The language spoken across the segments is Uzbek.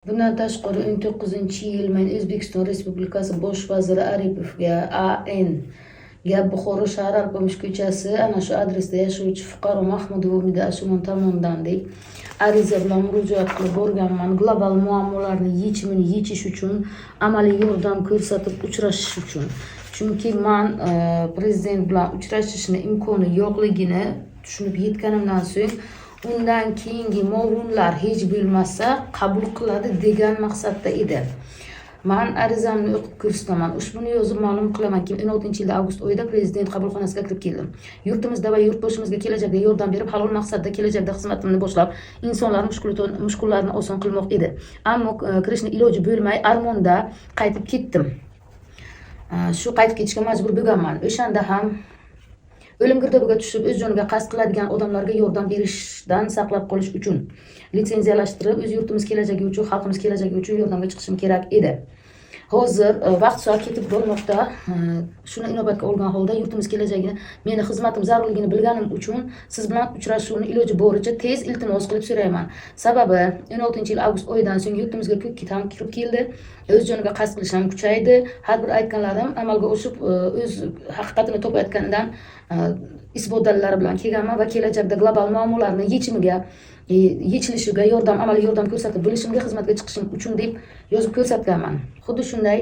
Bundan tashqari 19-yil men O'zbekiston Respublikasi Bosh vaziri Aripovga ga Buxoro shahar Alpomish ko'chasi ana shu adresda yashovchi fuqaro Mahmudova Umida Ashurman tomonidan ariza bilan murojaat qilib borganman. Global muammolarni yechimini yechish uchun amaliy yordam ko'rsatib uchrashish uchun. Chunki men prezident bilan uchrashishni imkoni yo'qligini tushunib yetganimdan so'ng undan keyingi ma'lumotlar hech bo'lmasa qabul qiladi degan maqsadda edi. Men arizamni o'qib ko'rsataman. Ushbuni yozib ma'lum qilamanki, 16-yilda avgust oyida prezident qabulxonasiga kirib keldim. Yurtimizda va yurtboshimizga kelajakda yordam berib, halol maqsadda kelajakda xizmatimni boshlab, insonlar mushkullarini oson qilmoq edi. Ammo kirishni iloji bo'lmay Armonda qaytib ketdim. Shu qaytib ketishga majbur bo'lganman. O'shanda ham o'lim girdobiga tushib o'z joniga qasd qiladigan odamlarga yordam berishdan saqlab qolish uchun litsenziyalashtirib, o'z yurtimiz kelajagi uchun, xalqimiz kelajagi uchun yordamga chiqishim kerak edi. Hozir vaqt soat ketib bormoqda. Shuni inobatga olgan holda yurtimiz kelajagini, meni xizmatim zarurligini bilganim uchun siz bilan uchrashuvni iloji boricha tez iltimos qilib so'rayman. Sababi 16-yil avgust oyidan so'ng yurtimizga ko'p ham kirib keldi. O'z joniga qasd qilish ham kuchaydi. Har bir aytganlarim amalga oshib, o'z haqiqatini topayotgandan isbot dalillari bilan kelganman va kelajakda global muammolarni yechilishiga amaliy yordam ko'rsatib bo'lishimga xizmatga chiqishim uchun deb yozib ko'rsatganman. Xuddi shunday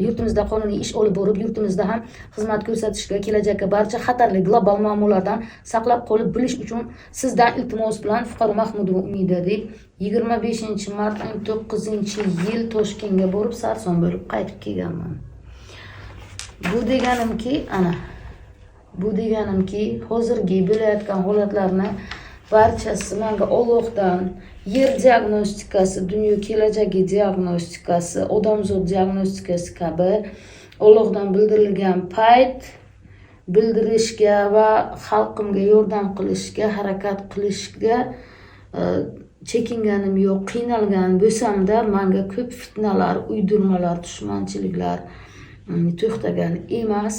yurtimizda qonuniy ish olib borib, yurtimizda ham xizmat ko'rsatishga, kelajakka barcha xatarli global muammolardan saqlab qolib bilish uchun sizdan iltimos bilan fuqaro Mahmudova Umida deb 25-mart 19-yil Toshkentga borib sarson bo'lib qaytib kelganman. Bu deganimki, hozirgi bo'layotgan holatlarni barchasi menga Allohdan yer diagnostikasi, dunyo kelajagi diagnostikasi, odamzod diagnostikasi kabi Allohdan bildirilgan payt bildirishga va xalqimga yordam qilishga, harakat qilishga chekinganim yo'q. Qiynalgan bo'lsam-da, menga ko'p fitnalar, uydirmalar, dushmanchiliklar to'xtagan emas.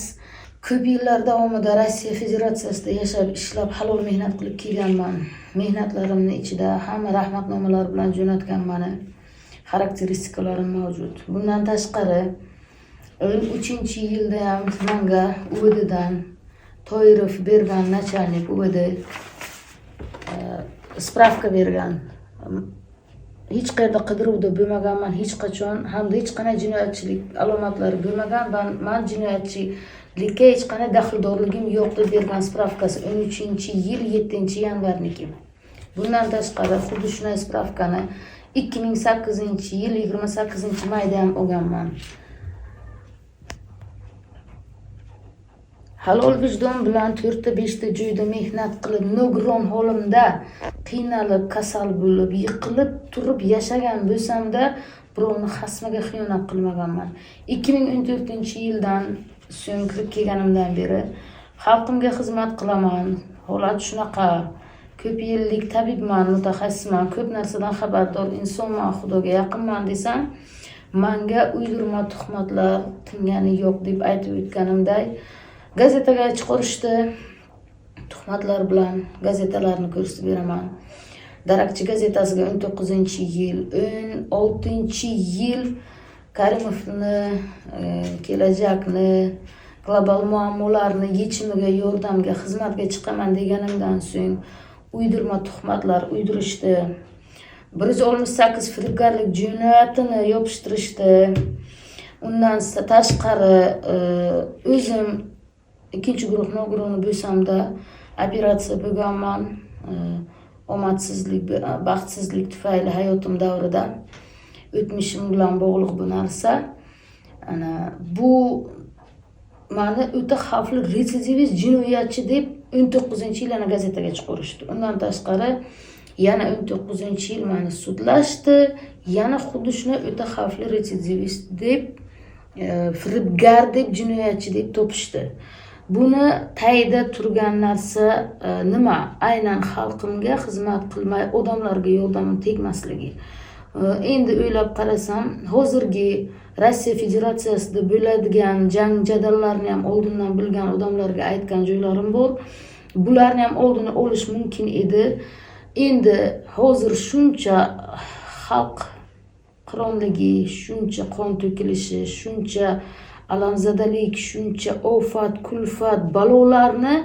Ko'p yillar davomida Rossiya Federatsiyasida yashab, ishlab, halol mehnat qilib kelganman. Mehnatlarimning ichida hamma rahmatnomalar bilan jo'natgan meni xarakteristikalarim mavjud. Bundan tashqari 13-yilda ham menga UVDdan Toirov bergan nachalnik UVD spravka bergan. Hech qayerda qidiruvda bo'lmaganman, hech qachon, hamda hech qanday jinoyatchilik alomatlari bo'lmagan. Men jinoyatchilikka hech qanday daxldorligim yo'q deb bergan spravkasi 13-yil 7-yanvarniki. Bundan tashqari xuddi shunday spravkani 2008-yil 28-mayda ham olganman. Halol vijdon bilan 4-5 joyda mehnat qilib, nogiron holimda qiynalib, kasal bo'lib, yiqilib turib yashagan bo'lsam-da, birovni xasmiga xiyonat qilmaganman. 2014-yildan so'ng kirib kelganimdan beri xalqimga xizmat qilaman. Holat shunaqa. Ko'p yillik tabibman, mutaxassisman, ko'p narsadan xabardor insonman, Xudoga yaqinman desam, menga uydirma tuhmatlar tingani yo'q deb aytib o'tganimday, gazetaga chiqarishdi. Tuhmatlar bilan gazetalarni ko'rsatib beraman. Darakchi gazetasiga 19-yil, 16-yil Karimovni kelajakni, global muammolarni yechimiga, yordamga, xizmatga chiqaman deganimdan so'ng uydirma tuhmatlar uydirishdi. 168 firibgarlik jinoyatini yopishtirishdi. Undan tashqari o'zim ikkinchi guruh nogironi bo'lsam-da operatsiya bo'lganman. Omadsizlik, baxtsizlik tufayli hayotim davrida o'tmishim bilan bog'liq bu narsa. Bu meni o'ta xavfli retsidivist jinoyatchi deb 19-yilini gazetaga chiqarishdi. Undan tashqari yana 19-yil meni sudlashdi. Yana xuddi shuni o'ta xavfli retsidivist deb, firibgar deb, jinoyatchi deb topishdi. Buni tayida turgan narsa nima? Aynan xalqimga xizmat qilmay, odamlarga yordamim tegmasligi. Endi o'ylab qarasam, hozirgi Rossiya Federatsiyasida bo'ladigan jang jadallarni ham oldindan bilgan odamlarga aytgan joylarim bor. Bularni ham oldini olish mumkin edi. Endi hozir shuncha xalq qironligi, shuncha qon to'kilishi, shuncha alamzadalik, shuncha ofat, kulfat, balolarni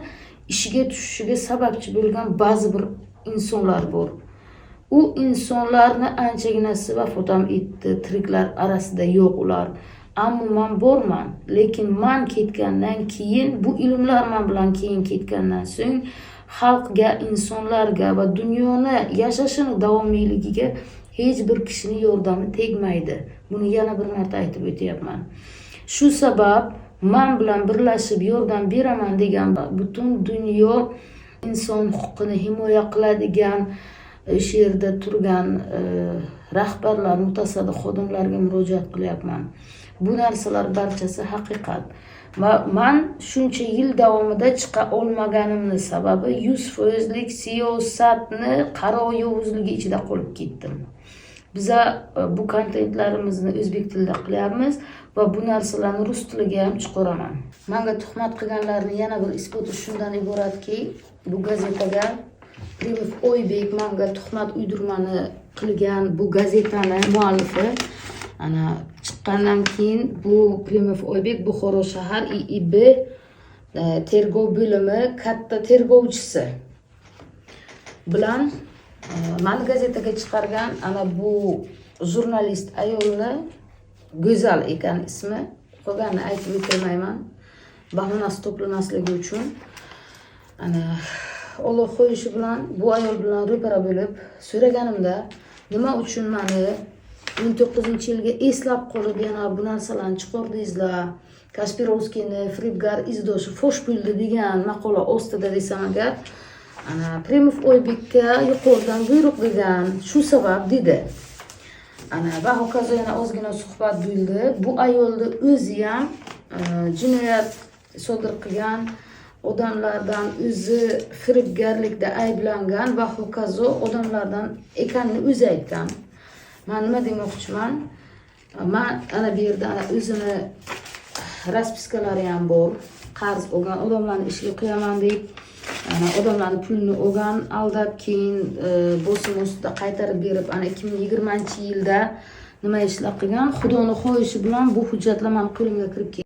ishiga tushishiga sababchi bo'lgan ba'zi bir insonlar bor. U insonlarni anchaginasi vafot ham etdi, tiriklar arasida yo'q ular. Ammo men borman, lekin men ketgandan keyin, bu ilmlar men bilan keyin ketgandan so'ng xalqga, insonlarga va dunyoni yashashini davomiyligiga hech bir kishini yordami tegmaydi. Buni yana bir marta aytib o'tyapman. Shu sabab men bilan birlashib yordam beraman degan butun dunyo inson huquqini himoya qiladigan o'sha yerda turgan rahbarlar, mutasaddi xodimlarga murojaat qilyapman. Bu narsalar barchasi haqiqat. Va men shuncha yil davomida chiqa olmaganimning sababi 100% siyosatni qaro yovuzligi ichida qolib ketdim. Biza bu kontentlarimizni o'zbek tilida qilyapmiz va bu narsalarni rus tiliga ham chiqaraman. Menga tuhmat qilganlarni yana bir isboti shundan iboratki, bu gazetaga Primov Oybek menga tuhmat uydirmani qilgan bu gazetani muallifi. Ana chiqqandan keyin bu Primov Oybek Buxoro shahar IIB tergov bo'limi katta tergovchisi bilan meni gazetaga chiqargan ana bu jurnalist ayolni Go'zal ekan ismi, qolganini aytib o'tirmayman. Bahonasi to'plamasligi uchun ana Alloh qo'yishi bilan bu ayol bilan ro'para bo'lib so'raganimda, nima uchun meni 19-yilga eslab qolib yana bu narsalarni chiqardingizlar, Kaspirovskiyni firibgar izdoshi fosh bo'ldi degan maqola ostida desam agar, ana Primov Oybekka yuqoridan buyruq degan, shu sabab dedi. Ana va hokazo yana ozgina suhbat bo'ldi. Bu ayolni o'zi ham jinoyat sodir qilgan odamlardan, o'zi firibgarlikda ayblangan va hokazo odamlardan ekanini o'zi aytgan. Men nima demoqchiman? Men ana bu yerda ana o'zini raspiskalari ham bor. Qarz olgan odamlarni ishga qo'yaman deb, ana odamlarning pulini olgan, aldab keyin bosim ustida qaytarib berib, ana 2020-yilda nima ishlar qilgan, Xudoning xohishi bilan bu hujjatlar men qo'limga kirib keldi.